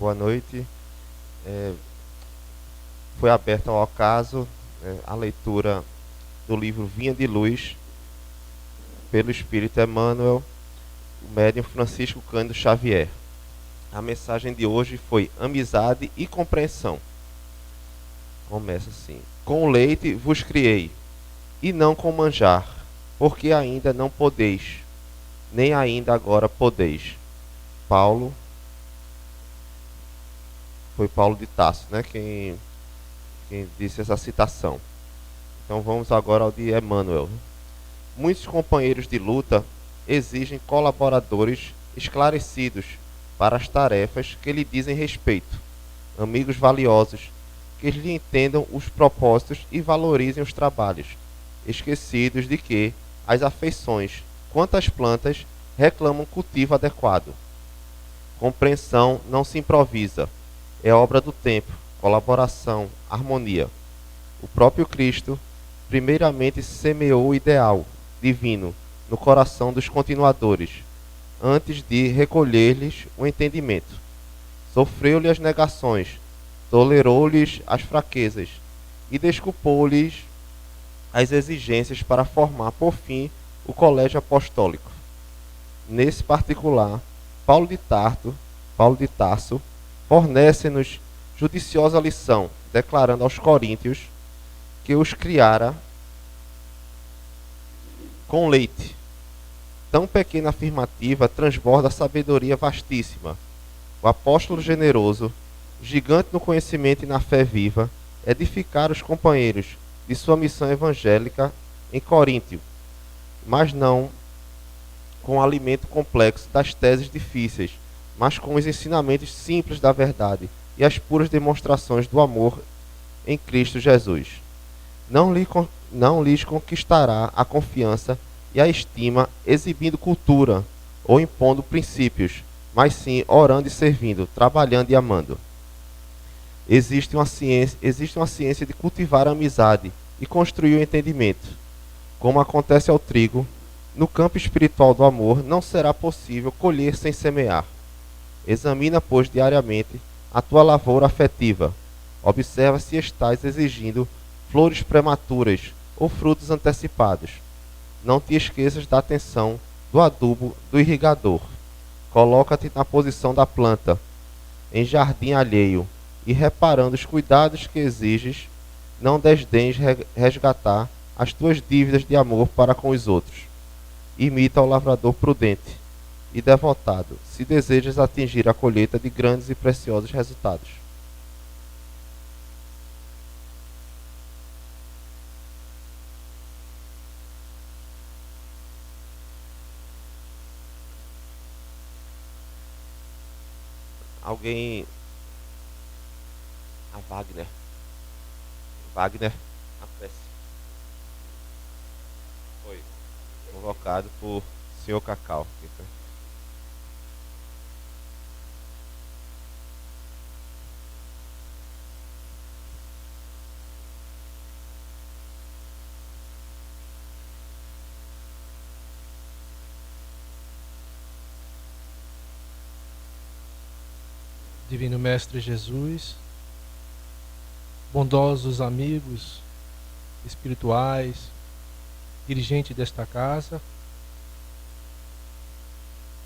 Boa noite. É, Foi aberta ao acaso a leitura do livro Vinha de Luz, pelo Espírito Emmanuel, o médium Francisco Cândido Xavier. A mensagem de hoje foi amizade e compreensão. Começa assim: com leite vos criei, e não com manjar, porque ainda não podeis, nem ainda agora podeis. Paulo, foi Paulo de Tarso, né, quem disse essa citação. Então vamos agora ao de Emmanuel. Muitos companheiros de luta exigem colaboradores esclarecidos para as tarefas que lhe dizem respeito, amigos valiosos, que lhe entendam os propósitos e valorizem os trabalhos, esquecidos de que as afeições, quanto às plantas, reclamam cultivo adequado. Compreensão não se improvisa, é obra do tempo, colaboração, harmonia. O próprio Cristo primeiramente semeou o ideal divino no coração dos continuadores, antes de recolher-lhes o entendimento. Sofreu-lhe as negações, tolerou-lhes as fraquezas e desculpou-lhes as exigências para formar, por fim, o colégio apostólico. Nesse particular, Paulo de Tarso, fornece-nos judiciosa lição, declarando aos coríntios que os criara com leite. Tão pequena afirmativa transborda a sabedoria vastíssima. O apóstolo generoso, gigante no conhecimento e na fé viva, edificar os companheiros de sua missão evangélica em Coríntio, mas não com o alimento complexo das teses difíceis, mas com os ensinamentos simples da verdade e as puras demonstrações do amor em Cristo Jesus. Não lhes conquistará a confiança e a estima exibindo cultura ou impondo princípios, mas sim orando e servindo, trabalhando e amando. Existe uma ciência de cultivar a amizade e construir o entendimento. Como acontece ao trigo, no campo espiritual do amor não será possível colher sem semear. Examina, pois, diariamente a tua lavoura afetiva. Observa se estás exigindo flores prematuras ou frutos antecipados. Não te esqueças da atenção do adubo do irrigador. Coloca-te na posição da planta, em jardim alheio, e reparando os cuidados que exiges, não desdenhes resgatar as tuas dívidas de amor para com os outros. Imita o lavrador prudente e devotado, se desejas atingir a colheita de grandes e preciosos resultados. Alguém... A Wagner. Wagner, a prece. Foi convocado por Sr. Cacau. Divino Mestre Jesus, bondosos amigos espirituais, dirigente desta casa,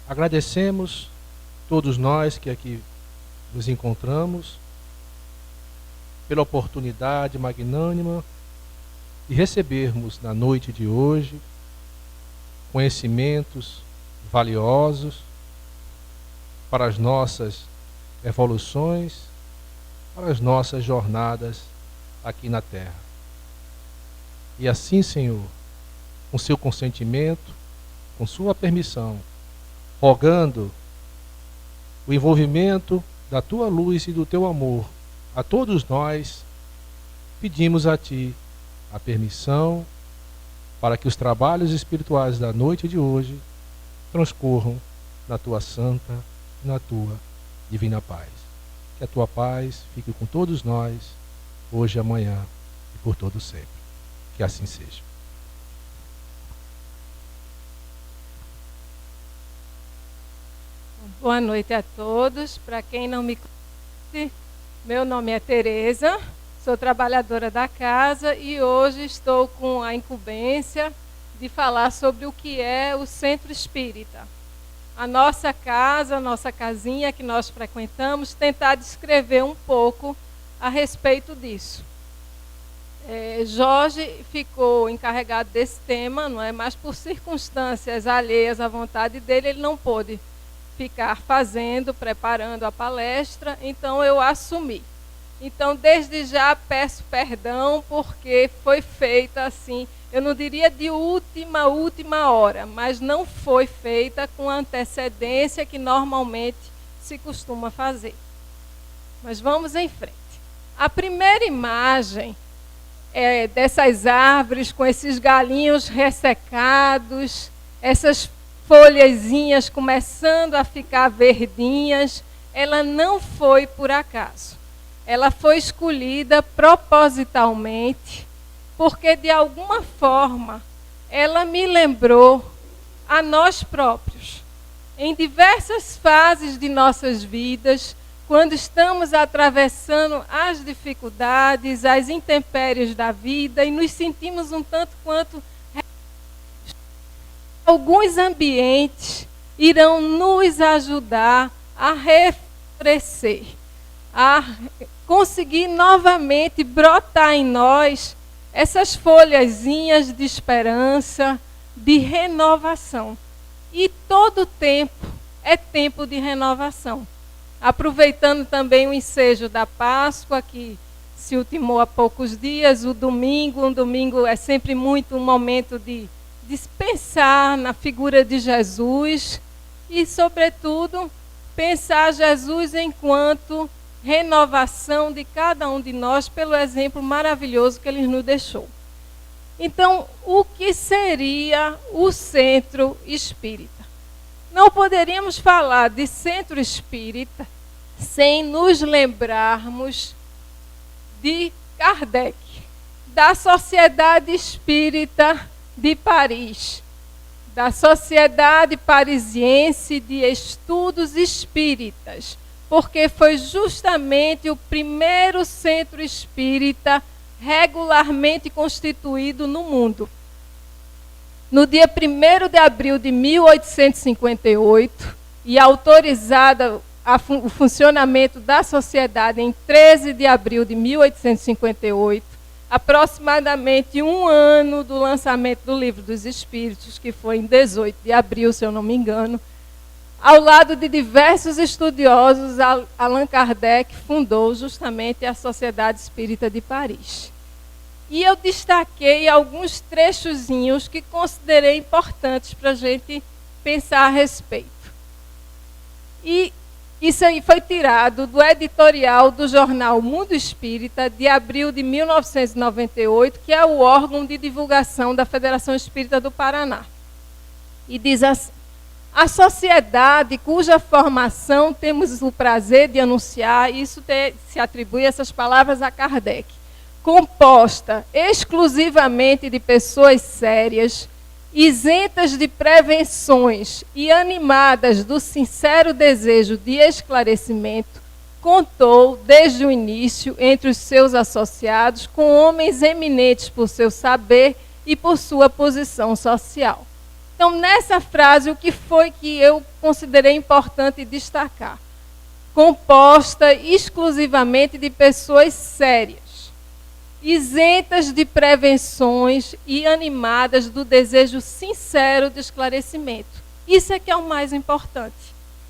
agradecemos todos nós que aqui nos encontramos pela oportunidade magnânima de recebermos na noite de hoje conhecimentos valiosos para as nossas evoluções, para as nossas jornadas aqui na Terra. E assim, Senhor, com seu consentimento, com sua permissão, rogando o envolvimento da tua luz e do teu amor a todos nós, pedimos a ti a permissão para que os trabalhos espirituais da noite de hoje transcorram na tua santa e na tua divina paz. Que a tua paz fique com todos nós, hoje, amanhã e por todo sempre. Que assim seja. Boa noite a todos. Para quem não me noite. Meu nome é Tereza, sou trabalhadora da casa e hoje estou com a incumbência de falar sobre o que é o Centro Espírita. A nossa casa, a nossa casinha que nós frequentamos, tentar descrever um pouco a respeito disso. Jorge ficou encarregado desse tema, não é? Mas por circunstâncias alheias à vontade dele, ele não pôde ficar preparando a palestra, então eu assumi. Então, desde já, peço perdão, porque foi feita assim, eu não diria de última hora, mas não foi feita com a antecedência que normalmente se costuma fazer. Mas vamos em frente. A primeira imagem dessas árvores com esses galinhos ressecados, essas folhazinhas começando a ficar verdinhas, ela não foi por acaso. Ela foi escolhida propositalmente, porque de alguma forma ela me lembrou a nós próprios. Em diversas fases de nossas vidas, quando estamos atravessando as dificuldades, as intempéries da vida e nos sentimos um tanto quanto... Alguns ambientes irão nos ajudar a refrescar, a conseguir novamente brotar em nós essas folhazinhas de esperança, de renovação. E todo tempo é tempo de renovação. Aproveitando também o ensejo da Páscoa, que se ultimou há poucos dias, um domingo é sempre muito um momento de pensar na figura de Jesus e, sobretudo, pensar Jesus enquanto renovação de cada um de nós pelo exemplo maravilhoso que ele nos deixou. Então, o que seria o Centro Espírita? Não poderíamos falar de Centro Espírita sem nos lembrarmos de Kardec, da Sociedade Espírita de Paris, da Sociedade Parisiense de Estudos Espíritas, porque foi justamente o primeiro centro espírita regularmente constituído no mundo. No dia 1º de abril de 1858, e autorizada o funcionamento da sociedade em 13 de abril de 1858, aproximadamente um ano do lançamento do Livro dos Espíritos, que foi em 18 de abril, se eu não me engano, ao lado de diversos estudiosos, Allan Kardec fundou justamente a Sociedade Espírita de Paris. E eu destaquei alguns trechozinhos que considerei importantes para a gente pensar a respeito. E isso aí foi tirado do editorial do jornal Mundo Espírita, de abril de 1998, que é o órgão de divulgação da Federação Espírita do Paraná. E diz assim: a sociedade cuja formação temos o prazer de anunciar, isso se atribui essas palavras a Kardec, composta exclusivamente de pessoas sérias, isentas de prevenções e animadas do sincero desejo de esclarecimento, contou, desde o início, entre os seus associados, com homens eminentes por seu saber e por sua posição social. Então, nessa frase, o que foi que eu considerei importante destacar? Composta exclusivamente de pessoas sérias, isentas de prevenções e animadas do desejo sincero de esclarecimento. Isso é que é o mais importante.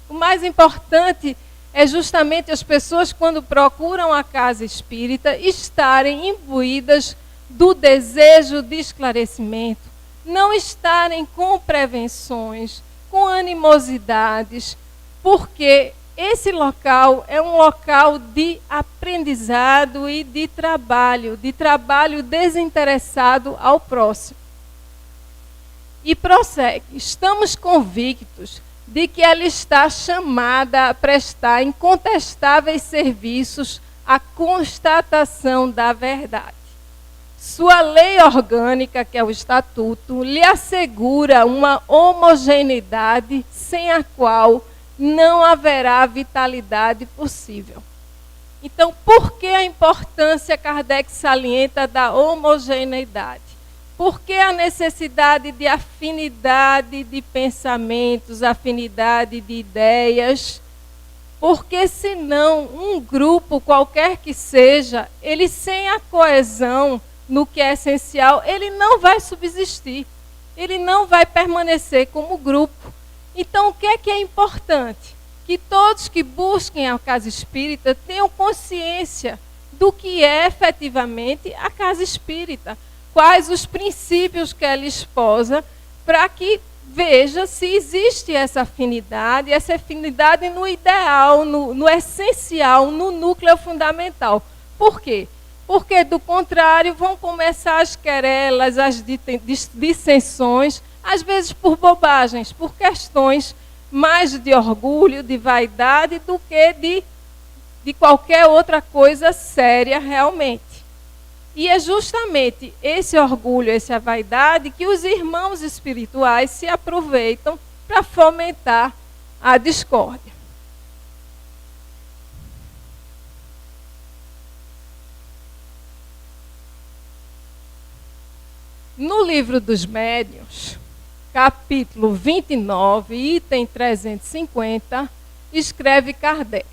O mais importante é justamente as pessoas, quando procuram a casa espírita, estarem imbuídas do desejo de esclarecimento, não estarem com prevenções, com animosidades, porque esse local é um local de aprendizado e de trabalho desinteressado ao próximo. E prossegue: estamos convictos de que ela está chamada a prestar incontestáveis serviços à constatação da verdade. Sua lei orgânica, que é o Estatuto, lhe assegura uma homogeneidade sem a qual não haverá vitalidade possível. Então, por que a importância Kardec salienta da homogeneidade? Por que a necessidade de afinidade de pensamentos, afinidade de ideias? Porque senão um grupo, qualquer que seja, ele sem a coesão no que é essencial, ele não vai subsistir. Ele não vai permanecer como grupo. Então, o que é importante? Que todos que busquem a casa espírita tenham consciência do que é efetivamente a casa espírita. Quais os princípios que ela esposa, para que veja se existe essa afinidade no ideal, no essencial, no núcleo fundamental. Por quê? Porque, do contrário, vão começar as querelas, as dissensões, às vezes por bobagens, por questões mais de orgulho, de vaidade, do que de qualquer outra coisa séria realmente. E é justamente esse orgulho, essa vaidade, que os irmãos espirituais se aproveitam para fomentar a discórdia. No Livro dos Médiuns, capítulo 29, item 350, escreve Kardec: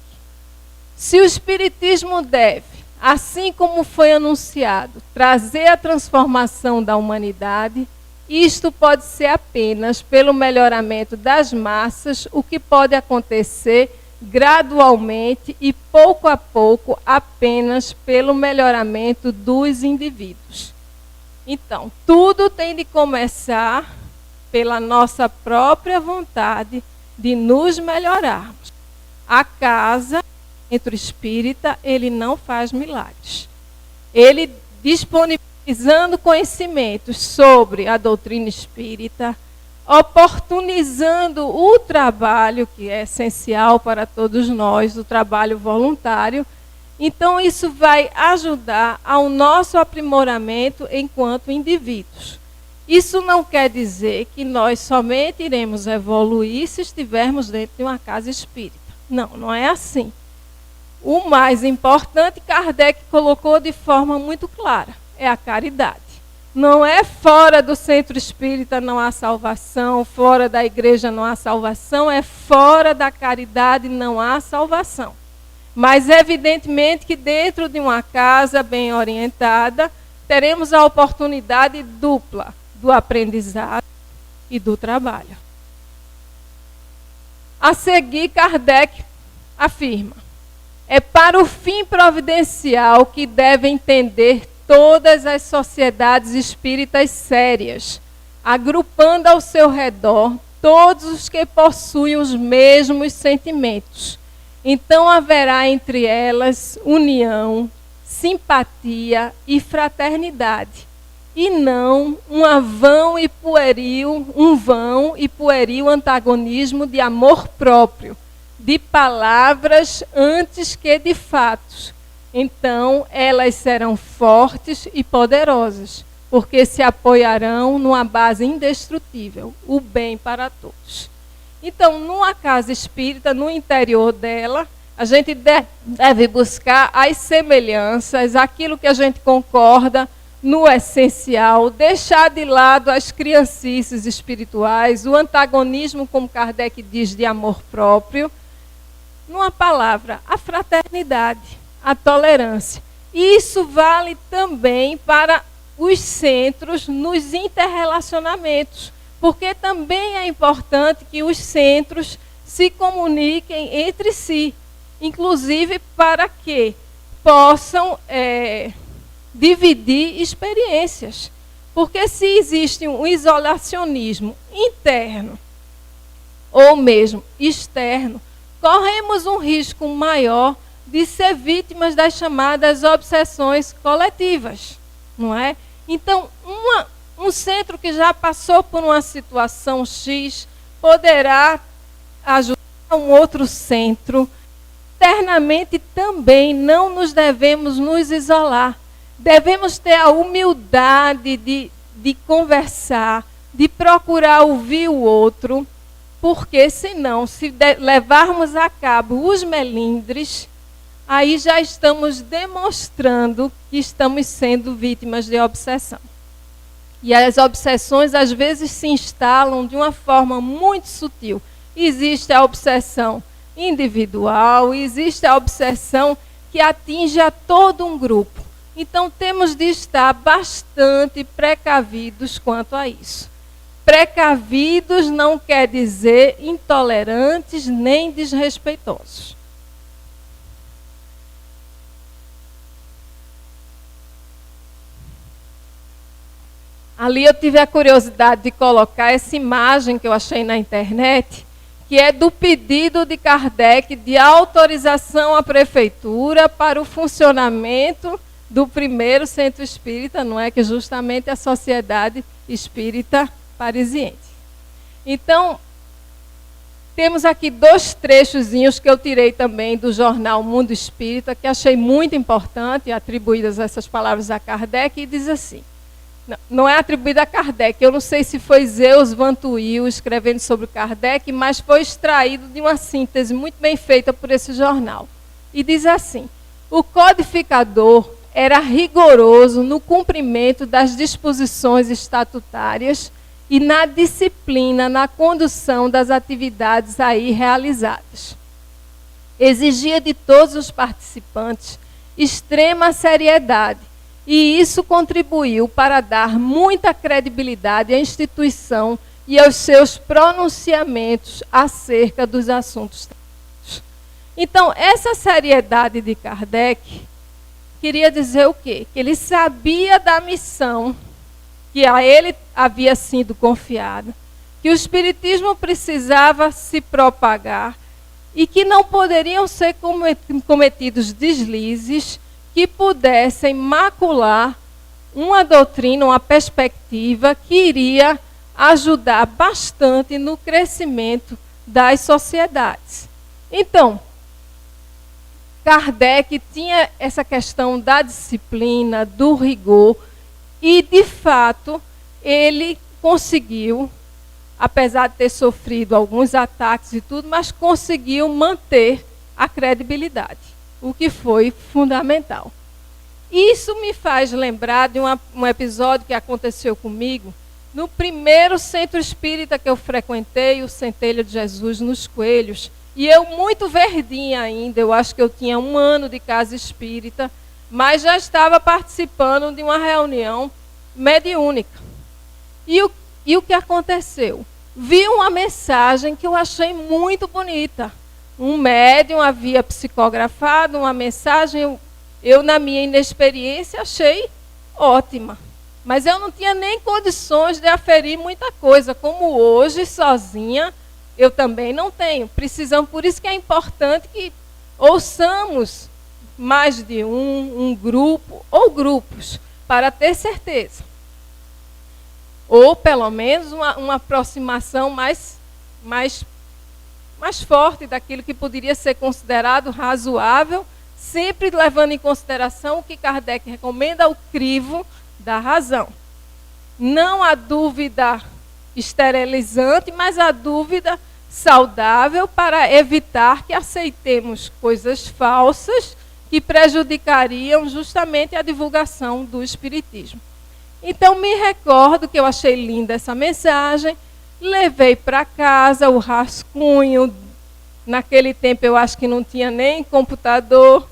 se o Espiritismo deve, assim como foi anunciado, trazer a transformação da humanidade, isto pode ser apenas pelo melhoramento das massas, o que pode acontecer gradualmente e pouco a pouco apenas pelo melhoramento dos indivíduos. Então, tudo tem de começar pela nossa própria vontade de nos melhorarmos. A casa, centro espírita, ele não faz milagres. Ele, disponibilizando conhecimentos sobre a doutrina espírita, oportunizando o trabalho que é essencial para todos nós, o trabalho voluntário. Então, isso vai ajudar ao nosso aprimoramento enquanto indivíduos. Isso não quer dizer que nós somente iremos evoluir se estivermos dentro de uma casa espírita. Não, não é assim. O mais importante, Kardec colocou de forma muito clara, é a caridade. Não é fora do centro espírita não há salvação, fora da igreja não há salvação, é fora da caridade não há salvação. Mas, evidentemente, que dentro de uma casa bem orientada, teremos a oportunidade dupla do aprendizado e do trabalho. A seguir, Kardec afirma: é para o fim providencial que devem tender todas as sociedades espíritas sérias, agrupando ao seu redor todos os que possuem os mesmos sentimentos. Então haverá entre elas união, simpatia e fraternidade, e não um vão e pueril antagonismo de amor próprio, de palavras antes que de fatos. Então elas serão fortes e poderosas, porque se apoiarão numa base indestrutível, o bem para todos. Então, numa casa espírita, no interior dela, a gente deve buscar as semelhanças, aquilo que a gente concorda no essencial, deixar de lado as criancices espirituais, o antagonismo, como Kardec diz, de amor próprio. Numa palavra, a fraternidade, a tolerância. E isso vale também para os centros nos interrelacionamentos, porque também é importante que os centros se comuniquem entre si, inclusive para que possam dividir experiências. Porque se existe um isolacionismo interno ou mesmo externo, corremos um risco maior de ser vítimas das chamadas obsessões coletivas, não é? Então, um centro que já passou por uma situação X poderá ajudar um outro centro. Internamente também não nos devemos nos isolar. Devemos ter a humildade de conversar, de procurar ouvir o outro, porque senão, se levarmos a cabo os melindres, aí já estamos demonstrando que estamos sendo vítimas de obsessão. E as obsessões, às vezes, se instalam de uma forma muito sutil. Existe a obsessão individual, existe a obsessão que atinge a todo um grupo. Então, temos de estar bastante precavidos quanto a isso. Precavidos não quer dizer intolerantes nem desrespeitosos. Ali eu tive a curiosidade de colocar essa imagem que eu achei na internet, que é do pedido de Kardec de autorização à prefeitura para o funcionamento do primeiro centro espírita, não é? Que justamente a Sociedade Espírita Parisiense. Então, temos aqui 2 trechozinhos que eu tirei também do jornal Mundo Espírita, que achei muito importante, atribuídas essas palavras a Kardec, e diz assim, não é atribuída a Kardec, eu não sei se foi Zeus Van Tuyl escrevendo sobre Kardec, mas foi extraído de uma síntese muito bem feita por esse jornal. E diz assim, o codificador era rigoroso no cumprimento das disposições estatutárias e na disciplina, na condução das atividades aí realizadas. Exigia de todos os participantes extrema seriedade, e isso contribuiu para dar muita credibilidade à instituição e aos seus pronunciamentos acerca dos assuntos tratados. Então, essa seriedade de Kardec queria dizer o quê? Que ele sabia da missão que a ele havia sido confiada, que o Espiritismo precisava se propagar e que não poderiam ser cometidos deslizes que pudessem macular uma doutrina, uma perspectiva que iria ajudar bastante no crescimento das sociedades. Então, Kardec tinha essa questão da disciplina, do rigor, e, de fato, ele conseguiu, apesar de ter sofrido alguns ataques e tudo, mas conseguiu manter a credibilidade, o que foi fundamental. Isso me faz lembrar de um episódio que aconteceu comigo no primeiro centro espírita que eu frequentei, o Centelha de Jesus, nos Coelhos. E eu muito verdinha ainda, eu acho que eu tinha 1 ano de casa espírita, mas já estava participando de uma reunião mediúnica. E o que aconteceu? Vi uma mensagem que eu achei muito bonita. Um médium havia psicografado uma mensagem, eu na minha inexperiência achei ótima. Mas eu não tinha nem condições de aferir muita coisa, como hoje, sozinha, eu também não tenho. Precisamos, por isso que é importante que ouçamos mais de um grupo ou grupos, para ter certeza. Ou, pelo menos, uma aproximação mais forte daquilo que poderia ser considerado razoável, sempre levando em consideração o que Kardec recomenda, o crivo da razão. Não a dúvida esterilizante, mas a dúvida saudável para evitar que aceitemos coisas falsas que prejudicariam justamente a divulgação do Espiritismo. Então, me recordo que eu achei linda essa mensagem, levei para casa o rascunho. Naquele tempo eu acho que não tinha nem computador.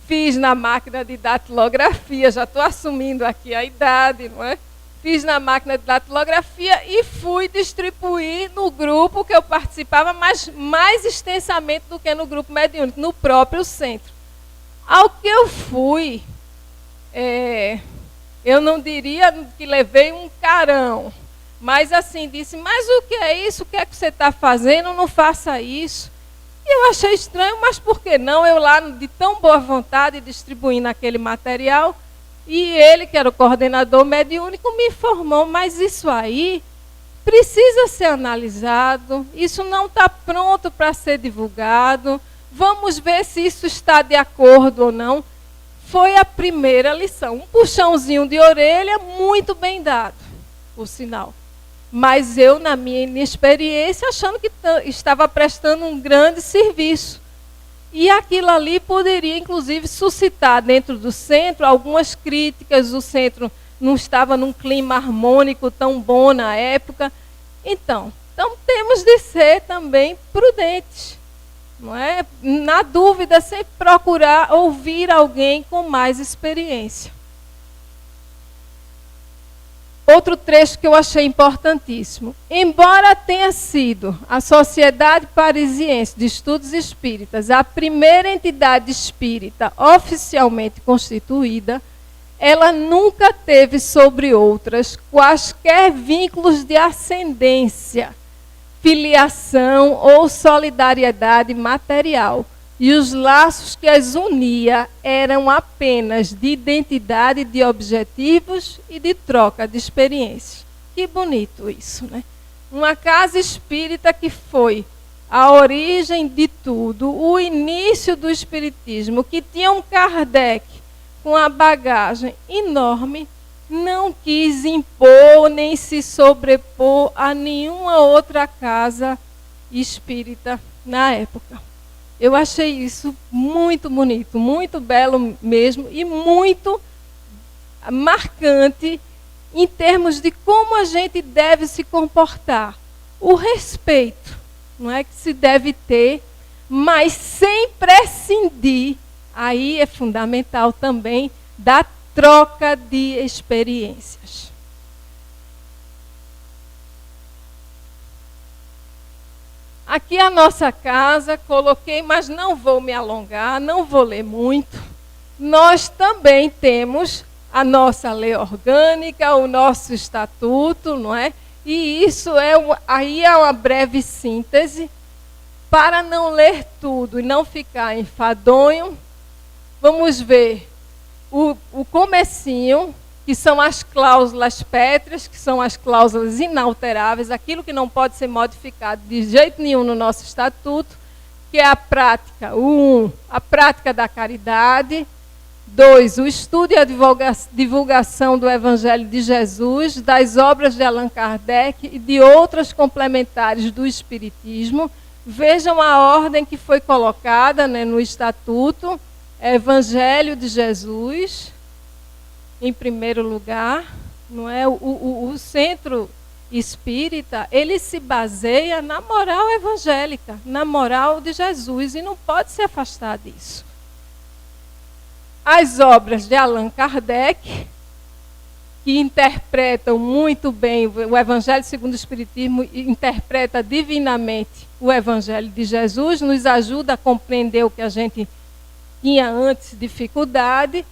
Fiz na máquina de datilografia, já estou assumindo aqui a idade, não é? Fiz na máquina de datilografia e fui distribuir no grupo que eu participava, mas mais extensamente do que no grupo mediúnico, no próprio centro. Ao que eu fui, eu não diria que levei um carão, mas assim, disse, mas o que é isso? O que é que você está fazendo? Não faça isso. E eu achei estranho, mas por que não? Eu lá, de tão boa vontade, distribuindo aquele material, e ele, que era o coordenador mediúnico, me informou, mas isso aí precisa ser analisado, isso não está pronto para ser divulgado, vamos ver se isso está de acordo ou não. Foi a primeira lição, um puxãozinho de orelha muito bem dado, por sinal. Mas eu, na minha inexperiência, achando que estava prestando um grande serviço. E aquilo ali poderia, inclusive, suscitar dentro do centro algumas críticas. O centro não estava num clima harmônico tão bom na época. Então temos de ser também prudentes. Não é? Na dúvida, sempre procurar ouvir alguém com mais experiência. Outro trecho que eu achei importantíssimo. Embora tenha sido a Sociedade Parisiense de Estudos Espíritas a primeira entidade espírita oficialmente constituída, ela nunca teve sobre outras quaisquer vínculos de ascendência, filiação ou solidariedade material. E os laços que as unia eram apenas de identidade, de objetivos e de troca de experiências. Que bonito isso, né? Uma casa espírita que foi a origem de tudo, o início do espiritismo, que tinha um Kardec com a bagagem enorme, não quis impor nem se sobrepor a nenhuma outra casa espírita na época. Eu achei isso muito bonito, muito belo mesmo e muito marcante em termos de como a gente deve se comportar. O respeito, não é que se deve ter, mas sem prescindir, aí é fundamental também, da troca de experiências. Aqui a nossa casa, coloquei, mas não vou me alongar, não vou ler muito. Nós também temos a nossa lei orgânica, o nosso estatuto, não é? E isso aí é uma breve síntese. Para não ler tudo e não ficar enfadonho, vamos ver o comecinho, que são as cláusulas pétreas, que são as cláusulas inalteráveis, aquilo que não pode ser modificado de jeito nenhum no nosso estatuto, que é a prática. 1, a prática da caridade. 2, o estudo e a divulgação do Evangelho de Jesus, das obras de Allan Kardec e de outras complementares do Espiritismo. Vejam a ordem que foi colocada, né, no estatuto. Evangelho de Jesus, em primeiro lugar, não é? O centro espírita, ele se baseia na moral evangélica, na moral de Jesus, e não pode se afastar disso. As obras de Allan Kardec, que interpretam muito bem o Evangelho segundo o Espiritismo, interpreta divinamente o Evangelho de Jesus, nos ajuda a compreender o que a gente tinha antes dificuldade,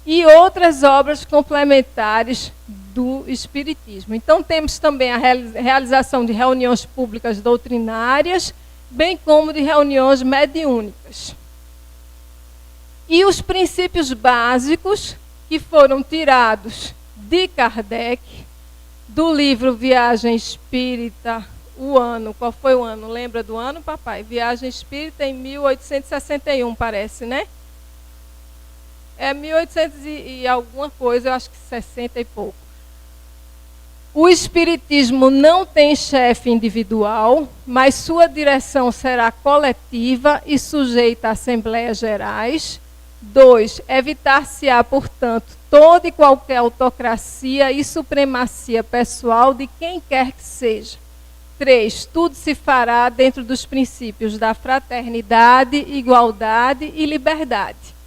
e outras obras complementares do Espiritismo. Então, temos também a realização de reuniões públicas doutrinárias, bem como de reuniões mediúnicas. E os princípios básicos que foram tirados de Kardec, do livro Viagem Espírita, o ano, qual foi o ano? Lembra do ano, papai? Viagem Espírita em 1861, parece, né? É 1800 e alguma coisa, eu acho que 60 e pouco. O Espiritismo não tem chefe individual, mas sua direção será coletiva e sujeita a assembleias gerais. 2, evitar-se-á, portanto, toda e qualquer autocracia e supremacia pessoal de quem quer que seja. 3, tudo se fará dentro dos princípios da fraternidade, igualdade e liberdade.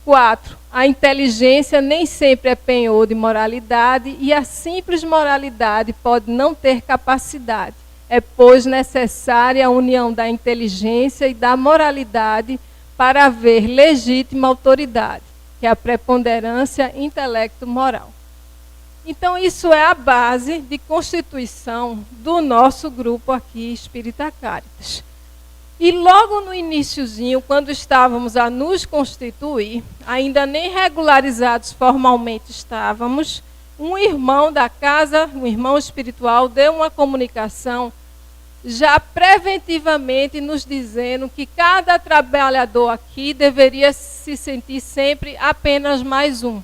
4, a inteligência nem sempre é penhor de moralidade e a simples moralidade pode não ter capacidade. É, pois, necessária a união da inteligência e da moralidade para haver legítima autoridade, que é a preponderância intelecto-moral. Então, isso é a base de constituição do nosso grupo aqui, Espírita Caritas. E logo no iniciozinho, quando estávamos a nos constituir, ainda nem regularizados formalmente estávamos, um irmão da casa, um irmão espiritual, deu uma comunicação já preventivamente nos dizendo que cada trabalhador aqui deveria se sentir sempre apenas mais um.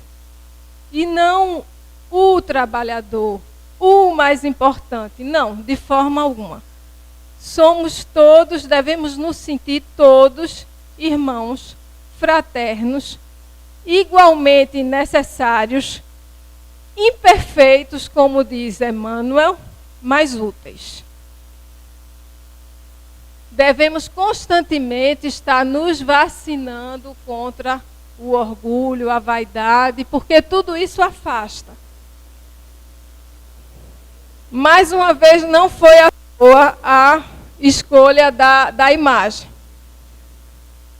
E não o trabalhador, o mais importante. Não, de forma alguma. Somos todos, devemos nos sentir todos irmãos fraternos, igualmente necessários, imperfeitos, como diz Emmanuel, mas úteis. Devemos constantemente estar nos vacinando contra o orgulho, a vaidade, porque tudo isso afasta. Mais uma vez, não foi à toa a escolha da imagem.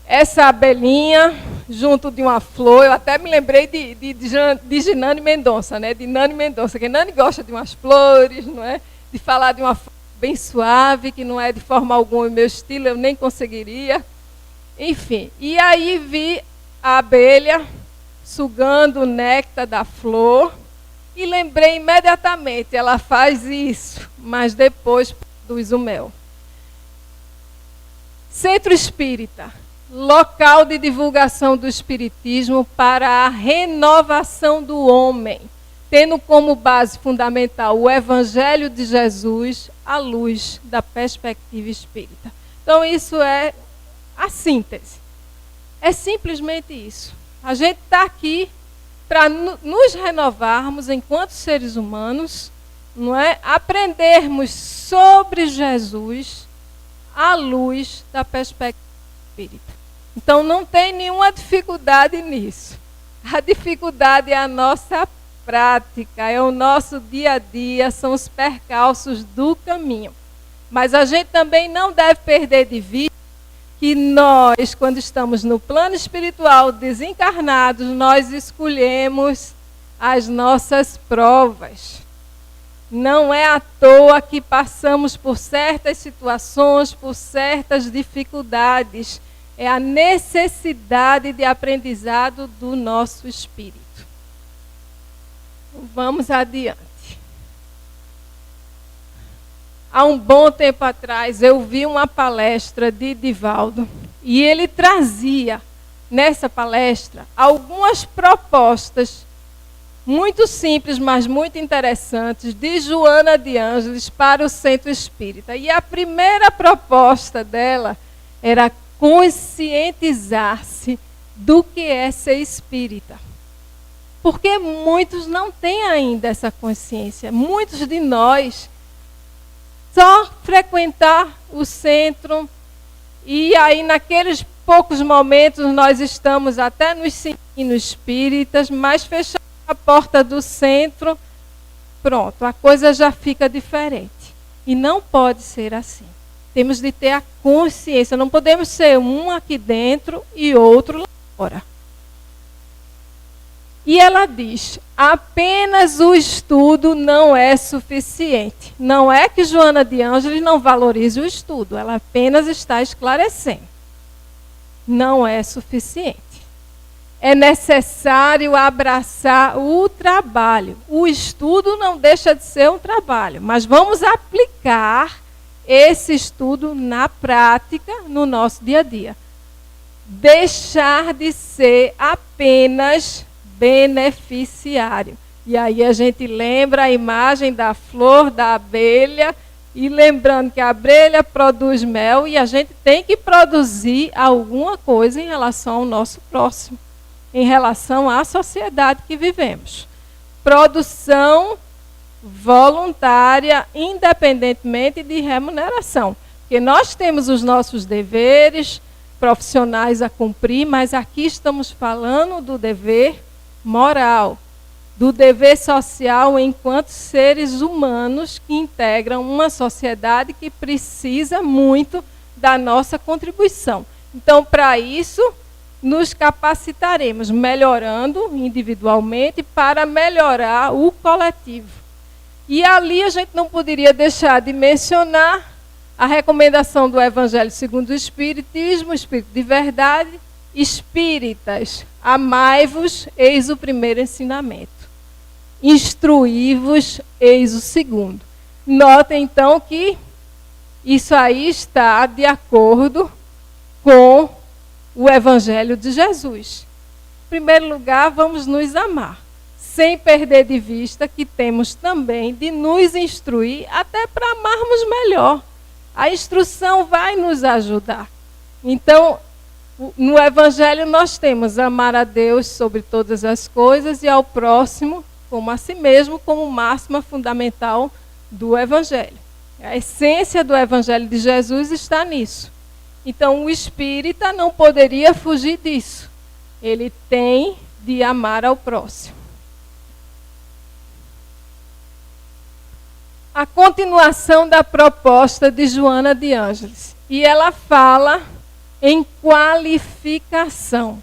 Essa abelhinha, junto de uma flor, eu até me lembrei de Nani Mendonça, né? De Nani Mendonça, que Nani gosta de umas flores, não é? De falar de uma flor bem suave, que não é de forma alguma o meu estilo, eu nem conseguiria. Enfim, e aí vi a abelha sugando o néctar da flor e lembrei imediatamente, ela faz isso, mas depois produz o mel. Centro Espírita, local de divulgação do Espiritismo para a renovação do homem, tendo como base fundamental o Evangelho de Jesus à luz da perspectiva espírita. Então, isso é a síntese. É simplesmente isso. A gente está aqui para nos renovarmos enquanto seres humanos, não é? Aprendermos sobre Jesus à luz da perspectiva espírita. Então, não tem nenhuma dificuldade nisso. A dificuldade é a nossa prática, é o nosso dia a dia, são os percalços do caminho. Mas a gente também não deve perder de vista que nós, quando estamos no plano espiritual desencarnados, nós escolhemos as nossas provas. Não é à toa que passamos por certas situações, por certas dificuldades. É a necessidade de aprendizado do nosso espírito. Vamos adiante. Há um bom tempo atrás, eu vi uma palestra de Divaldo e ele trazia, nessa palestra, algumas propostas muito simples, mas muito interessantes, de Joana de Ângeles para o Centro Espírita. E a primeira proposta dela era conscientizar-se do que é ser espírita. Porque muitos não têm ainda essa consciência. Muitos de nós só frequentar o centro e aí naqueles poucos momentos nós estamos até nos sentindo espíritas, mas fechando a porta do centro, pronto, a coisa já fica diferente. E não pode ser assim. Temos de ter a consciência, não podemos ser um aqui dentro e outro lá fora. E ela diz, apenas o estudo não é suficiente. Não é que Joana de Ângeles não valorize o estudo, ela apenas está esclarecendo. Não é suficiente. É necessário abraçar o trabalho. O estudo não deixa de ser um trabalho, mas vamos aplicar esse estudo na prática, no nosso dia a dia. Deixar de ser apenas beneficiário. E aí a gente lembra a imagem da flor, da abelha, e lembrando que a abelha produz mel e a gente tem que produzir alguma coisa em relação ao nosso próximo, em relação à sociedade que vivemos. Produção voluntária, independentemente de remuneração. Porque nós temos os nossos deveres profissionais a cumprir, mas aqui estamos falando do dever moral, do dever social enquanto seres humanos que integram uma sociedade que precisa muito da nossa contribuição. Então, para isso, nos capacitaremos, melhorando individualmente para melhorar o coletivo. E ali a gente não poderia deixar de mencionar a recomendação do Evangelho segundo o Espiritismo, Espírito de Verdade, espíritas, amai-vos, eis o primeiro ensinamento. Instruí-vos, eis o segundo. Notem, então, que isso aí está de acordo com o Evangelho de Jesus. Em primeiro lugar, vamos nos amar, sem perder de vista que temos também de nos instruir até para amarmos melhor. A instrução vai nos ajudar. Então, No Evangelho nós temos amar a Deus sobre todas as coisas e ao próximo como a si mesmo, como máxima fundamental do Evangelho. A essência do Evangelho de Jesus está nisso. Então o espírita não poderia fugir disso. Ele tem de amar ao próximo. A continuação da proposta de Joana de Ângeles. E ela fala em qualificação.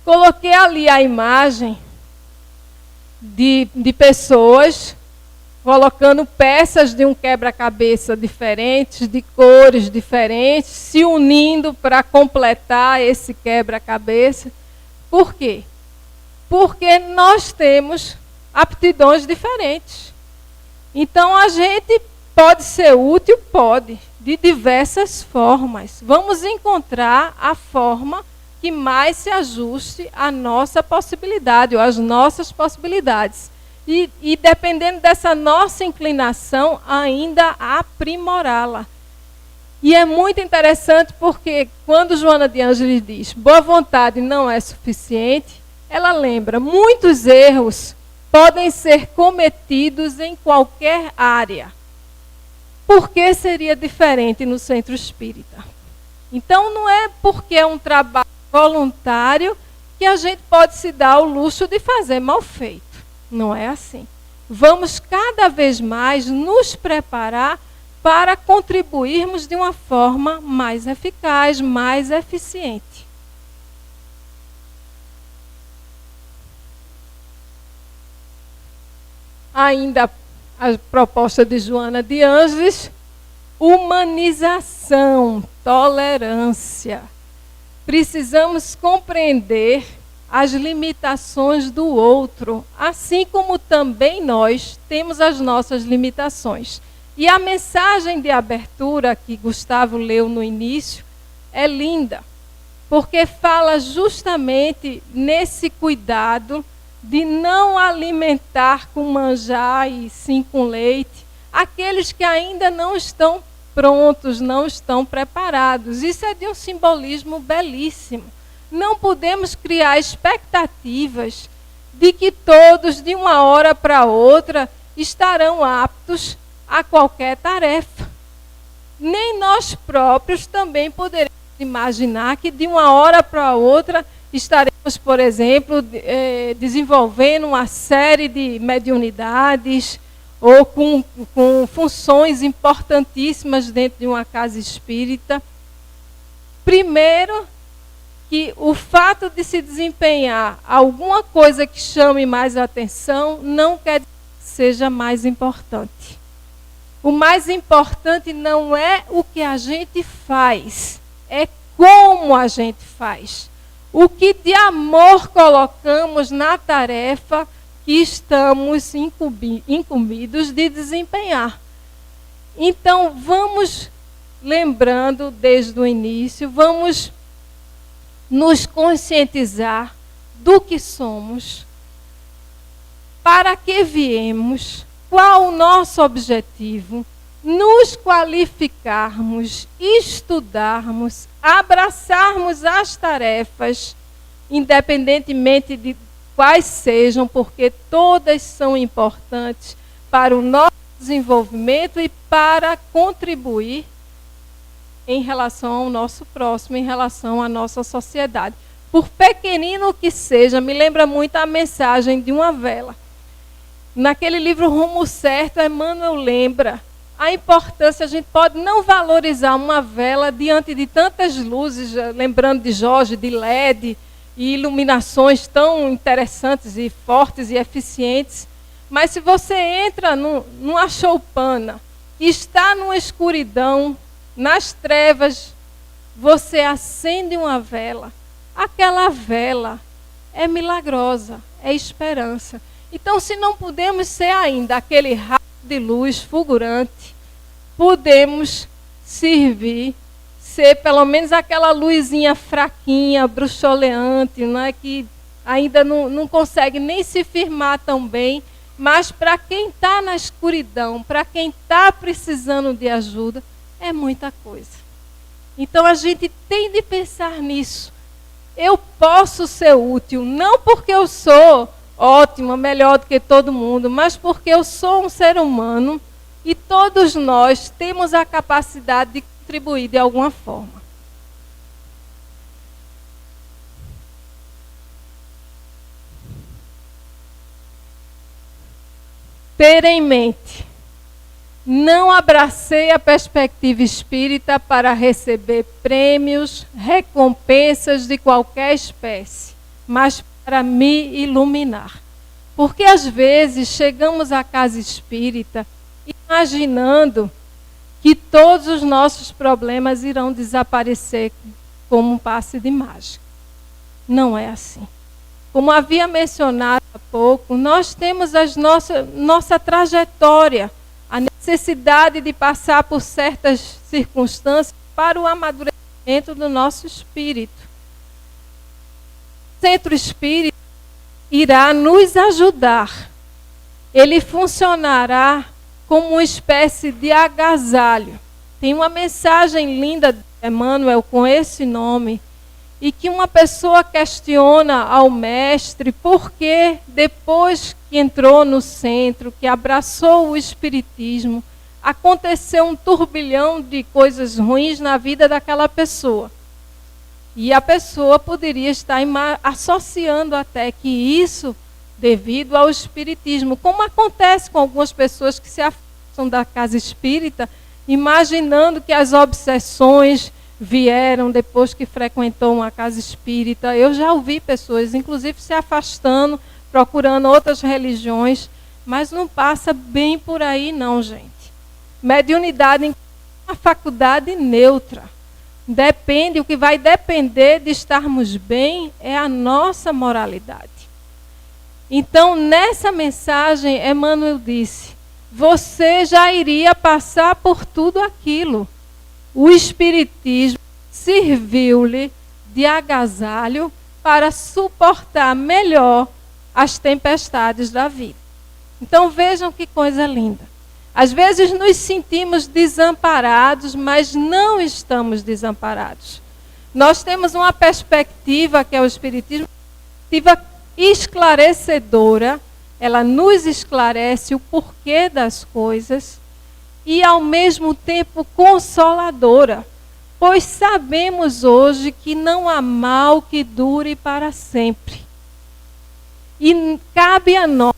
Coloquei ali a imagem de pessoas colocando peças de um quebra-cabeça diferentes, de cores diferentes, se unindo para completar esse quebra-cabeça. Por quê? Porque nós temos aptidões diferentes. Então a gente pode ser útil, pode, de diversas formas. Vamos encontrar a forma que mais se ajuste à nossa possibilidade, ou às nossas possibilidades. E dependendo dessa nossa inclinação, ainda aprimorá-la. E é muito interessante porque quando Joana de Ângeles diz boa vontade não é suficiente, ela lembra, muitos erros podem ser cometidos em qualquer área. Por que seria diferente no centro espírita? Então não é porque é um trabalho voluntário que a gente pode se dar o luxo de fazer mal feito. Não é assim. Vamos cada vez mais nos preparar para contribuirmos de uma forma mais eficaz, mais eficiente. Ainda a proposta de Joana de Ângeles, humanização, tolerância. Precisamos compreender as limitações do outro, assim como também nós temos as nossas limitações. E a mensagem de abertura que Gustavo leu no início é linda, porque fala justamente nesse cuidado de não alimentar com manjar e sim com leite aqueles que ainda não estão prontos, não estão preparados. Isso é de um simbolismo belíssimo. Não podemos criar expectativas de que todos, de uma hora para outra, estarão aptos a qualquer tarefa. Nem nós próprios também poderemos imaginar que de uma hora para outra estaremos, por exemplo, desenvolvendo uma série de mediunidades ou com funções importantíssimas dentro de uma casa espírita. Primeiro, que o fato de se desempenhar alguma coisa que chame mais atenção não quer dizer que seja mais importante. O mais importante não é o que a gente faz, é como a gente faz. O que de amor colocamos na tarefa que estamos incumbidos de desempenhar. Então, vamos lembrando desde o início, vamos nos conscientizar do que somos, para que viemos, qual o nosso objetivo, nos qualificarmos, estudarmos, abraçarmos as tarefas, independentemente de quais sejam, porque todas são importantes para o nosso desenvolvimento e para contribuir em relação ao nosso próximo, em relação à nossa sociedade. Por pequenino que seja, me lembra muito a mensagem de uma vela. Naquele livro Rumo Certo, Emmanuel lembra a importância, a gente pode não valorizar uma vela diante de tantas luzes, lembrando de Jorge, de LED, e iluminações tão interessantes e fortes e eficientes. Mas se você entra numa choupana e está numa escuridão, nas trevas, você acende uma vela. Aquela vela é milagrosa, é esperança. Então, se não podemos ser ainda aquele raio de luz fulgurante, podemos servir, ser pelo menos aquela luzinha fraquinha, bruxoleante, não é, que ainda não consegue nem se firmar tão bem, mas para quem está na escuridão, para quem está precisando de ajuda, é muita coisa. Então a gente tem de pensar nisso. Eu posso ser útil, não porque eu sou ótima, melhor do que todo mundo, mas porque eu sou um ser humano e todos nós temos a capacidade de contribuir de alguma forma. Ter em mente, não abracei a perspectiva espírita para receber prêmios, recompensas de qualquer espécie, mas para me iluminar. Porque às vezes chegamos à casa espírita imaginando que todos os nossos problemas irão desaparecer como um passe de mágica. Não é assim. Como havia mencionado há pouco, nós temos nossa trajetória, a necessidade de passar por certas circunstâncias para o amadurecimento do nosso espírito. O centro espírita irá nos ajudar. Ele funcionará como uma espécie de agasalho. Tem uma mensagem linda de Emmanuel com esse nome, e que uma pessoa questiona ao mestre por que depois que entrou no centro, que abraçou o espiritismo, aconteceu um turbilhão de coisas ruins na vida daquela pessoa. E a pessoa poderia estar associando até que isso devido ao espiritismo, como acontece com algumas pessoas que se afastam da casa espírita, imaginando que as obsessões vieram depois que frequentou uma casa espírita. Eu já ouvi pessoas, inclusive, se afastando, procurando outras religiões, mas não passa bem por aí não, gente. Mediunidade é uma faculdade neutra. Depende, o que vai depender de estarmos bem é a nossa moralidade. Então, nessa mensagem, Emmanuel disse, você já iria passar por tudo aquilo. O espiritismo serviu-lhe de agasalho para suportar melhor as tempestades da vida. Então vejam que coisa linda. Às vezes nos sentimos desamparados, mas não estamos desamparados. Nós temos uma perspectiva, que é o espiritismo, perspectiva esclarecedora. Ela nos esclarece o porquê das coisas e, ao mesmo tempo, consoladora, pois sabemos hoje que não há mal que dure para sempre. E cabe a nós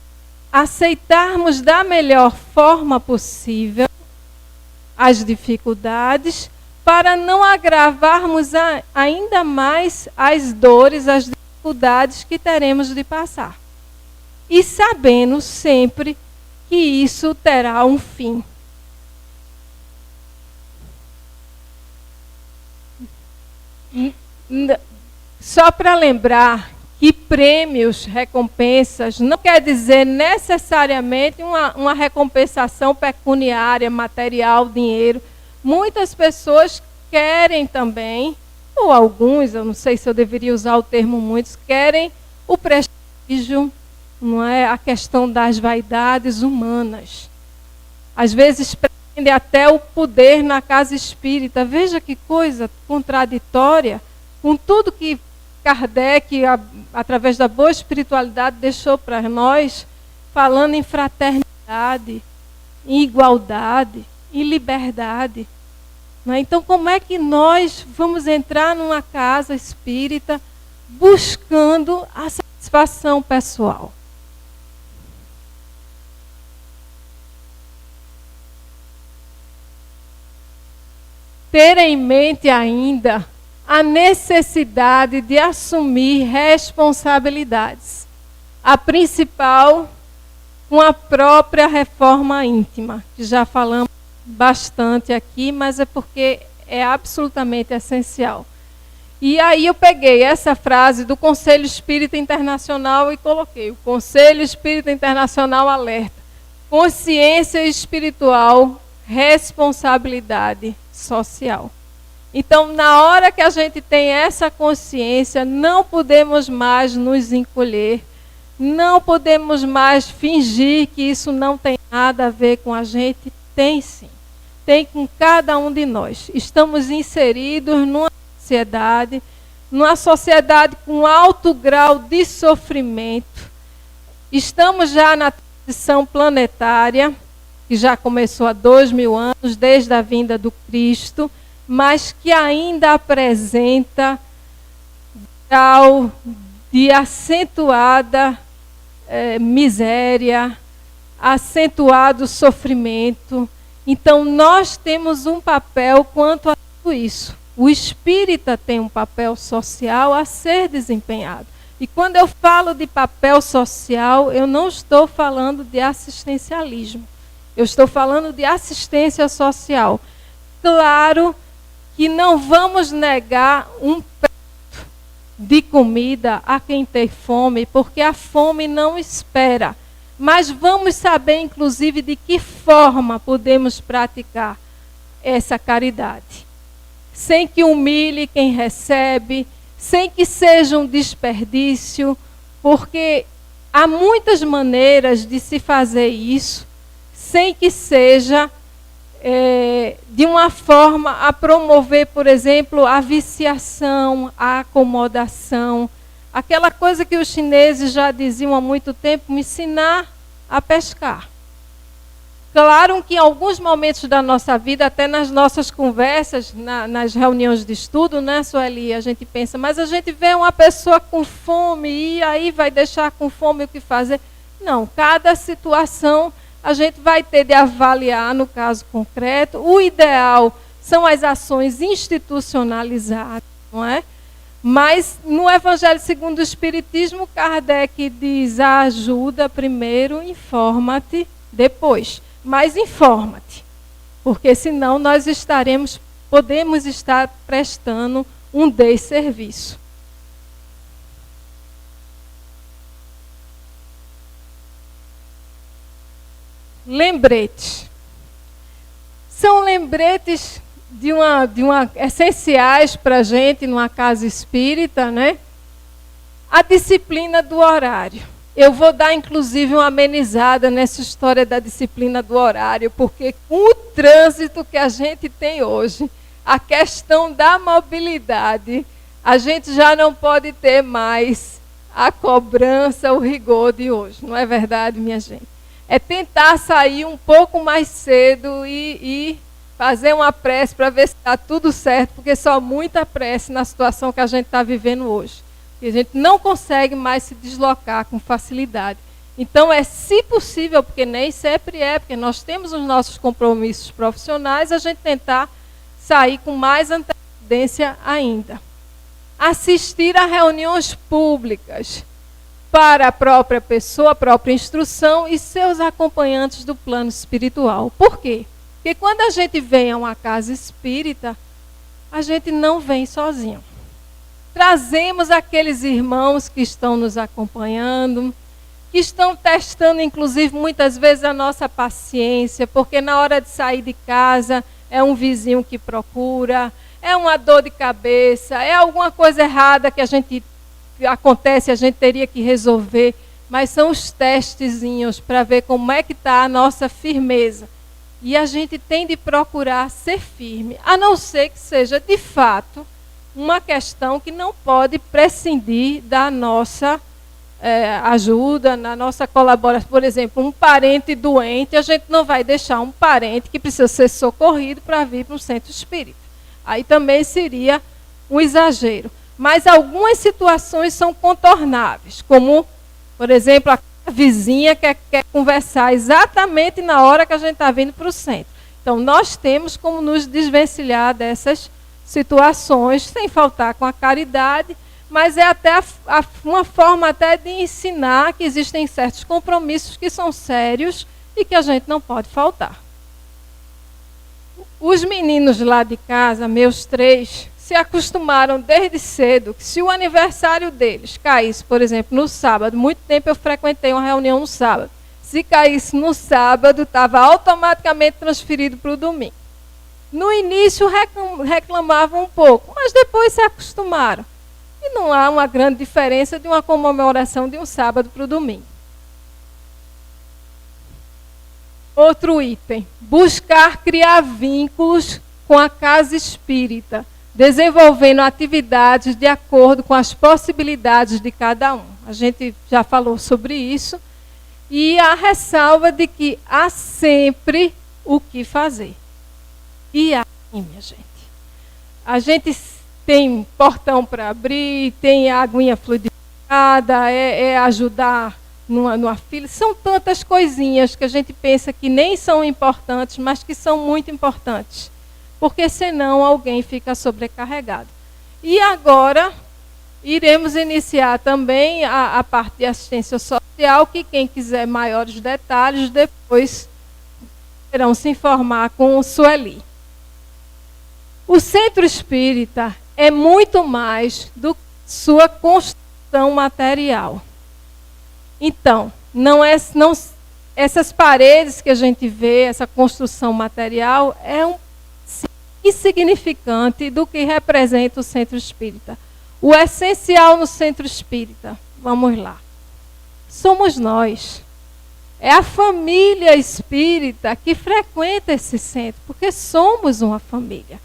aceitarmos da melhor forma possível as dificuldades, para não agravarmos ainda mais as dores, as dificuldades que teremos de passar. E sabendo sempre que isso terá um fim. Só para lembrar que prêmios, recompensas, não quer dizer necessariamente uma recompensação pecuniária, material, dinheiro. Muitas pessoas querem também, ou alguns, eu não sei se eu deveria usar o termo muitos, querem o prestígio, não é? A questão das vaidades humanas. Às vezes pretende até o poder na casa espírita. Veja que coisa contraditória com tudo que Kardec, através da boa espiritualidade, deixou para nós, falando em fraternidade, em igualdade, em liberdade. Então, como é que nós vamos entrar numa casa espírita buscando a satisfação pessoal? Ter em mente ainda a necessidade de assumir responsabilidades. A principal, com a própria reforma íntima, que já falamos bastante aqui, mas é porque é absolutamente essencial. E aí eu peguei essa frase do Conselho Espírita Internacional e coloquei: o Conselho Espírita Internacional alerta. Consciência espiritual, responsabilidade social. Então, na hora que a gente tem essa consciência, não podemos mais nos encolher, não podemos mais fingir que isso não tem nada a ver com a gente. Tem sim. tem com cada um de nós. Estamos inseridos numa sociedade com alto grau de sofrimento. Estamos já na transição planetária, que já começou há 2000 anos, desde a vinda do Cristo, mas que ainda apresenta grau de acentuada miséria, acentuado sofrimento. Então, nós temos um papel quanto a tudo isso. O espírita tem um papel social a ser desempenhado. E quando eu falo de papel social, eu não estou falando de assistencialismo. Eu estou falando de assistência social. Claro que não vamos negar um prato de comida a quem tem fome, porque a fome não espera. Mas vamos saber, inclusive, de que forma podemos praticar essa caridade. Sem que humilhe quem recebe, sem que seja um desperdício, porque há muitas maneiras de se fazer isso, sem que seja de uma forma a promover, por exemplo, a viciação, a acomodação, aquela coisa que os chineses já diziam há muito tempo, me ensinar a pescar. Claro que em alguns momentos da nossa vida, até nas nossas conversas, nas reuniões de estudo, né, Sueli, a gente pensa, mas a gente vê uma pessoa com fome e aí vai deixar com fome o que fazer? Não, cada situação a gente vai ter de avaliar no caso concreto. O ideal são as ações institucionalizadas, não é? Mas no Evangelho segundo o Espiritismo, Kardec diz: ajuda primeiro, informa-te depois. Mas informa-te, porque senão nós podemos estar prestando um desserviço. Lembretes. São lembretes essenciais para a gente numa casa espírita, né? A disciplina do horário. Eu vou dar, inclusive, uma amenizada nessa história da disciplina do horário, porque com o trânsito que a gente tem hoje, a questão da mobilidade, a gente já não pode ter mais a cobrança, o rigor de hoje. Não é verdade, minha gente? É tentar sair um pouco mais cedo e fazer uma prece para ver se está tudo certo, porque só muita prece na situação que a gente está vivendo hoje. E a gente não consegue mais se deslocar com facilidade. Então, se possível, porque nem sempre é, porque nós temos os nossos compromissos profissionais, a gente tentar sair com mais antecedência ainda. Assistir a reuniões públicas para a própria pessoa, a própria instrução e seus acompanhantes do plano espiritual. Por quê? Porque quando a gente vem a uma casa espírita, a gente não vem sozinho. Trazemos aqueles irmãos que estão nos acompanhando, que estão testando, inclusive, muitas vezes a nossa paciência, porque na hora de sair de casa é um vizinho que procura, é uma dor de cabeça, é alguma coisa errada que acontece, a gente teria que resolver, mas são os testezinhos para ver como é que está a nossa firmeza. E a gente tem de procurar ser firme, a não ser que seja, de fato, uma questão que não pode prescindir da nossa ajuda, na nossa colaboração. Por exemplo, um parente doente, a gente não vai deixar um parente que precisa ser socorrido para vir para um centro espírita. Aí também seria um exagero. Mas algumas situações são contornáveis, como, por exemplo, a vizinha quer conversar exatamente na hora que a gente está vindo para o centro. Então, nós temos como nos desvencilhar dessas situações, sem faltar com a caridade, mas é até uma forma até de ensinar que existem certos compromissos que são sérios e que a gente não pode faltar. Os meninos lá de casa, meus 3, se acostumaram desde cedo que se o aniversário deles caísse, por exemplo, no sábado, muito tempo eu frequentei uma reunião no sábado, se caísse no sábado, estava automaticamente transferido para o domingo. No início reclamavam um pouco, mas depois se acostumaram. E não há uma grande diferença de uma comemoração de um sábado para o domingo. Outro item: buscar criar vínculos com a casa espírita, desenvolvendo atividades de acordo com as possibilidades de cada um. A gente já falou sobre isso. E a ressalva de que há sempre o que fazer. E aí, minha gente? A gente tem portão para abrir, tem aguinha fluidificada, ajudar numa fila. São tantas coisinhas que a gente pensa que nem são importantes, mas que são muito importantes. Porque senão alguém fica sobrecarregado. E agora iremos iniciar também a parte de assistência social, que quem quiser maiores detalhes, depois terão se informar com o Sueli. O centro espírita é muito mais do que sua construção material. Então, essas paredes que a gente vê, essa construção material, é um insignificante do que representa o centro espírita. O essencial no centro espírita, vamos lá, somos nós. É a família espírita que frequenta esse centro, porque somos uma família.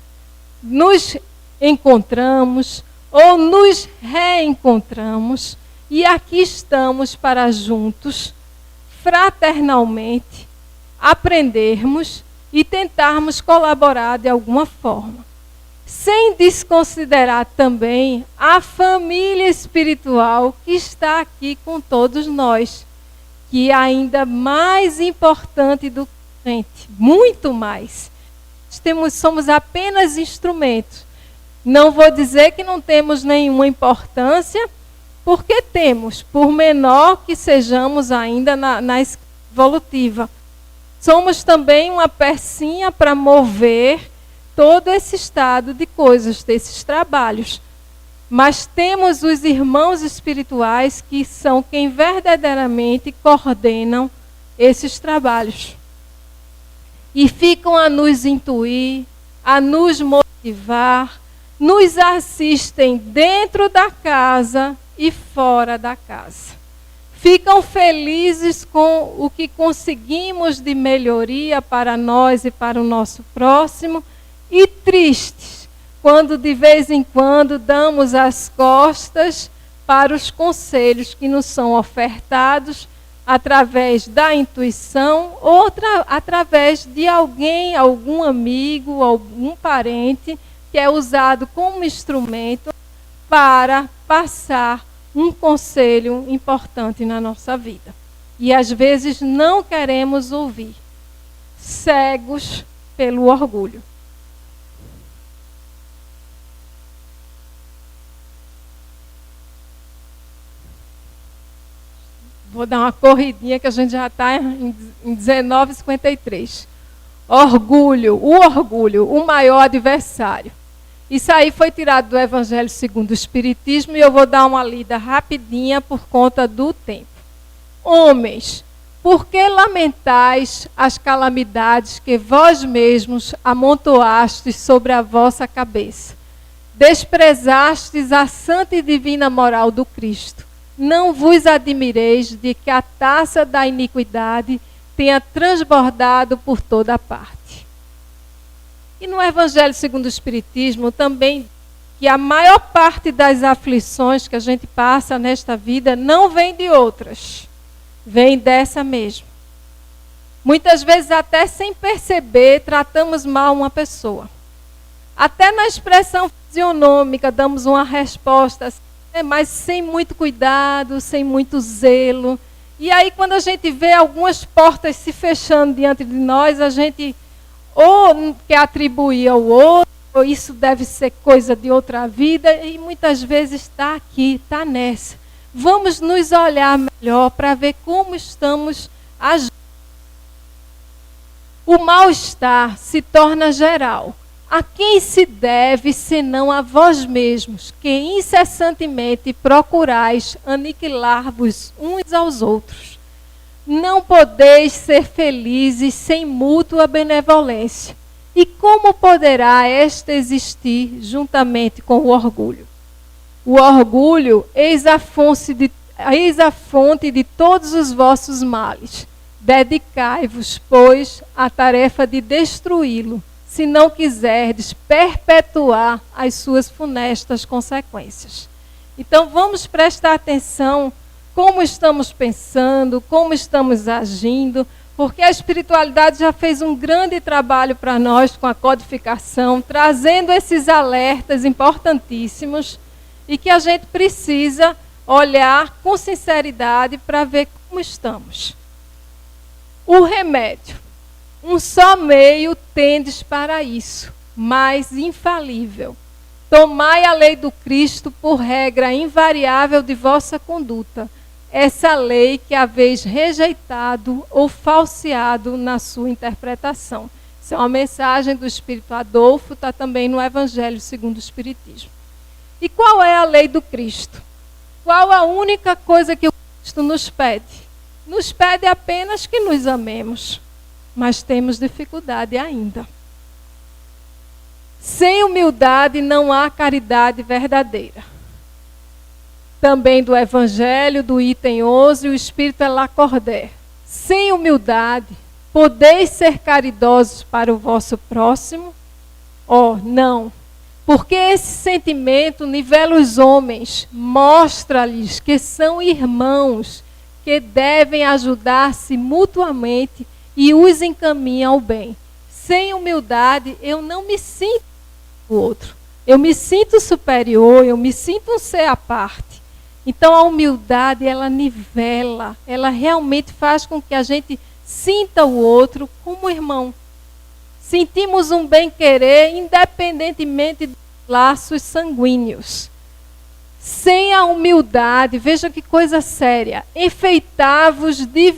Nos encontramos ou nos reencontramos e aqui estamos para juntos, fraternalmente, aprendermos e tentarmos colaborar de alguma forma. Sem desconsiderar também a família espiritual que está aqui com todos nós, que é ainda mais importante do que a gente, muito mais. Somos apenas instrumentos. Não vou dizer que não temos nenhuma importância, porque temos, por menor que sejamos ainda na escala evolutiva. Somos também uma pecinha para mover todo esse estado de coisas, desses trabalhos. Mas temos os irmãos espirituais que são quem verdadeiramente coordenam esses trabalhos. E ficam a nos intuir, a nos motivar, nos assistem dentro da casa e fora da casa. Ficam felizes com o que conseguimos de melhoria para nós e para o nosso próximo, e tristes quando de vez em quando damos as costas para os conselhos que nos são ofertados através da intuição ou através de alguém, algum amigo, algum parente que é usado como instrumento para passar um conselho importante na nossa vida. E às vezes não queremos ouvir, cegos pelo orgulho. Vou dar uma corridinha que a gente já está em 19h53. Orgulho, o maior adversário. Isso aí foi tirado do Evangelho segundo o Espiritismo e eu vou dar uma lida rapidinha por conta do tempo. Homens, por que lamentais as calamidades que vós mesmos amontoastes sobre a vossa cabeça? Desprezastes a santa e divina moral do Cristo. Não vos admireis de que a taça da iniquidade tenha transbordado por toda a parte. E no Evangelho segundo o Espiritismo também, que a maior parte das aflições que a gente passa nesta vida não vem de outras, vem dessa mesmo. Muitas vezes até sem perceber, tratamos mal uma pessoa. Até na expressão fisionômica damos uma resposta assim, mas sem muito cuidado, sem muito zelo. E aí, quando a gente vê algumas portas se fechando diante de nós, a gente ou quer atribuir ao outro, ou isso deve ser coisa de outra vida, e muitas vezes está aqui, está nessa. Vamos nos olhar melhor para ver como estamos agindo. O mal-estar se torna geral. A quem se deve, senão a vós mesmos, que incessantemente procurais aniquilar-vos uns aos outros? Não podeis ser felizes sem mútua benevolência. E como poderá esta existir juntamente com o orgulho? O orgulho, eis a fonte de todos os vossos males. Dedicai-vos, pois, à tarefa de destruí-lo, se não quiserdes perpetuar as suas funestas consequências. Então vamos prestar atenção como estamos pensando, como estamos agindo, porque a espiritualidade já fez um grande trabalho para nós com a codificação, trazendo esses alertas importantíssimos e que a gente precisa olhar com sinceridade para ver como estamos. O remédio. Um só meio tendes para isso, mas infalível. Tomai a lei do Cristo por regra invariável de vossa conduta. Essa lei que haveis rejeitado ou falseado na sua interpretação. Isso é uma mensagem do Espírito Adolfo, está também no Evangelho segundo o Espiritismo. E qual é a lei do Cristo? Qual a única coisa que o Cristo nos pede? Nos pede apenas que nos amemos, mas temos dificuldade ainda. Sem humildade não há caridade verdadeira. Também do Evangelho, do item 11, o Espírito é Lacordaire. Sem humildade, podeis ser caridosos para o vosso próximo? Oh, não. Porque esse sentimento nivela os homens, mostra-lhes que são irmãos, que devem ajudar-se mutuamente e os encaminha ao bem. Sem humildade, eu não me sinto o outro. Eu me sinto superior, eu me sinto um ser à parte. Então a humildade, ela nivela, ela realmente faz com que a gente sinta o outro como irmão. Sentimos um bem-querer independentemente dos laços sanguíneos. Sem a humildade, veja que coisa séria, enfeitai-vos de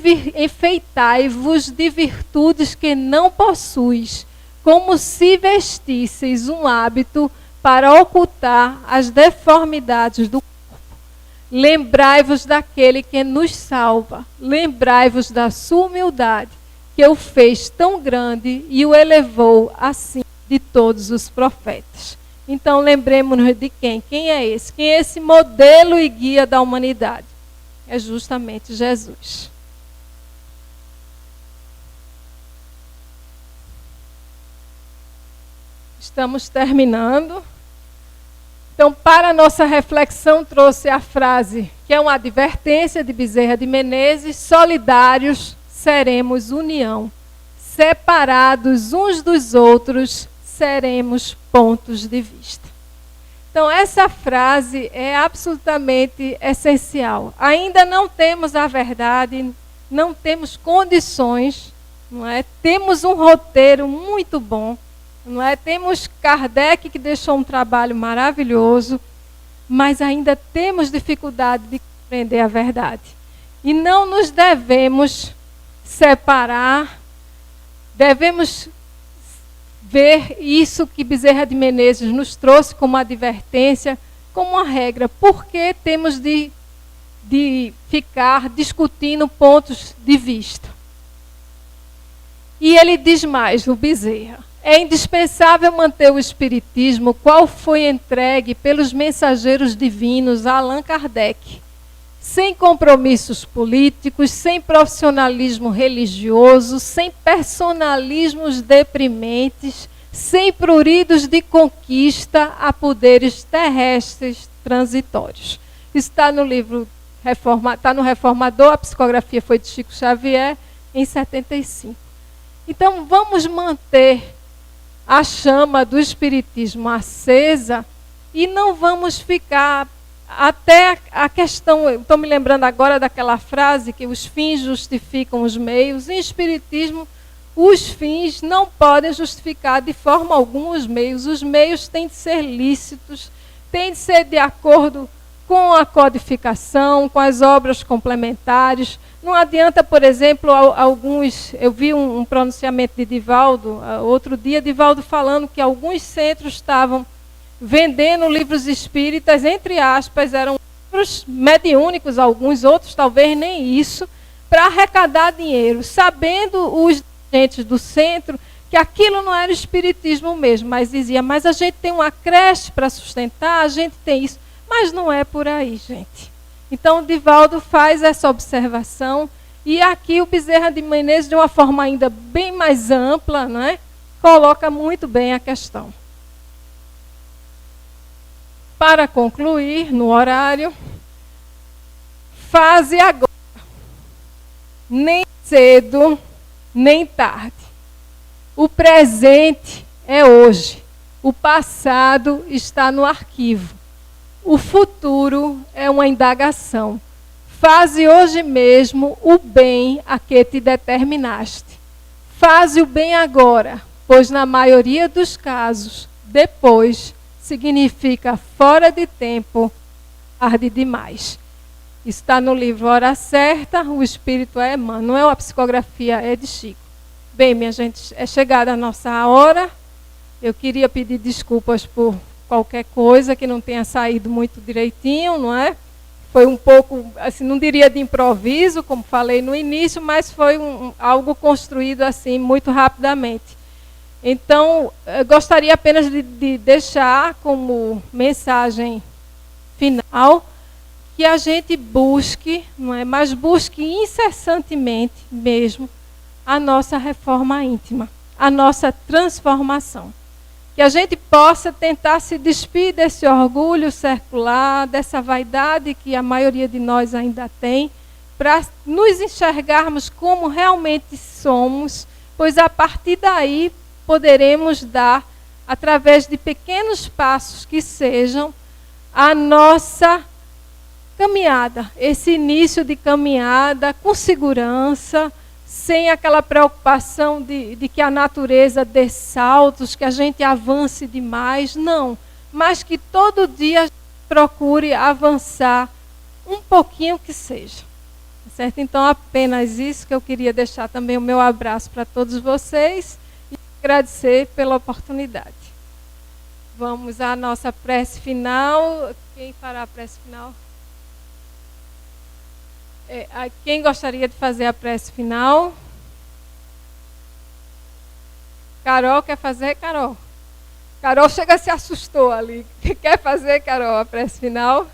virtudes que não possuis, como se vestisseis um hábito para ocultar as deformidades do corpo. Lembrai-vos daquele que nos salva, lembrai-vos da sua humildade, que o fez tão grande e o elevou acima de todos os profetas. Então lembremos-nos de quem? Quem é esse? Quem é esse modelo e guia da humanidade? É justamente Jesus. Estamos terminando. Então, para a nossa reflexão, trouxe a frase, que é uma advertência de Bezerra de Menezes: solidários seremos união, separados uns dos outros seremos pontos de vista. Então, essa frase é absolutamente essencial. Ainda não temos a verdade, não temos condições, não é? Temos um roteiro muito bom, não é? Temos Kardec, que deixou um trabalho maravilhoso, mas ainda temos dificuldade de compreender a verdade. E não nos devemos separar, devemos ver isso que Bezerra de Menezes nos trouxe como advertência, como uma regra. Por que temos de ficar discutindo pontos de vista? E ele diz mais, o Bezerra: é indispensável manter o espiritismo qual foi entregue pelos mensageiros divinos a Allan Kardec, sem compromissos políticos, sem profissionalismo religioso, sem personalismos deprimentes, sem pruridos de conquista a poderes terrestres transitórios. Isso está no livro, está no Reformador, a psicografia foi de Chico Xavier, em 75. Então, vamos manter a chama do espiritismo acesa e não vamos ficar até a questão. Estou me lembrando agora daquela frase que os fins justificam os meios. Em espiritismo, os fins não podem justificar de forma alguma os meios. Os meios têm de ser lícitos, têm de ser de acordo com a codificação, com as obras complementares. Não adianta, por exemplo, alguns... Eu vi um pronunciamento de Divaldo, outro dia, Divaldo falando que alguns centros estavam vendendo livros espíritas, entre aspas, eram livros mediúnicos, alguns outros talvez nem isso, para arrecadar dinheiro, sabendo os dirigentes do centro que aquilo não era espiritismo mesmo, mas dizia: mas a gente tem uma creche para sustentar, a gente tem isso. Mas não é por aí, gente. Então, Divaldo faz essa observação E aqui o Bezerra de Menezes, de uma forma ainda bem mais ampla, né, coloca muito bem a questão. Para concluir, no horário, faze agora, nem cedo, nem tarde. O presente é hoje, o passado está no arquivo. O futuro é uma indagação. Faze hoje mesmo o bem a que te determinaste. Faze o bem agora, pois na maioria dos casos, depois significa fora de tempo, tarde demais. Está no livro Hora Certa, o Espírito é Emmanuel, a psicografia é de Chico. Bem, minha gente, é chegada a nossa hora. Eu queria pedir desculpas por qualquer coisa que não tenha saído muito direitinho, não é? Foi um pouco, assim, não diria de improviso, como falei no início, mas foi algo construído assim muito rapidamente. Então, eu gostaria apenas de deixar como mensagem final que a gente busque, não é? Mas busque incessantemente mesmo a nossa reforma íntima, a nossa transformação. Que a gente possa tentar se despir desse orgulho circular, dessa vaidade que a maioria de nós ainda tem, para nos enxergarmos como realmente somos, pois a partir daí poderemos dar, através de pequenos passos que sejam, a nossa caminhada, esse início de caminhada com segurança, sem aquela preocupação de que a natureza dê saltos, que a gente avance demais, não. Mas que todo dia a gente procure avançar um pouquinho que seja. Certo? Então, apenas isso que eu queria deixar também o meu abraço para todos vocês e agradecer pela oportunidade. Vamos à nossa prece final. Quem fará a prece final? Quem gostaria de fazer a prece final? Carol, quer fazer, Carol? Carol chega se assustou ali. Quer fazer, Carol, a prece final?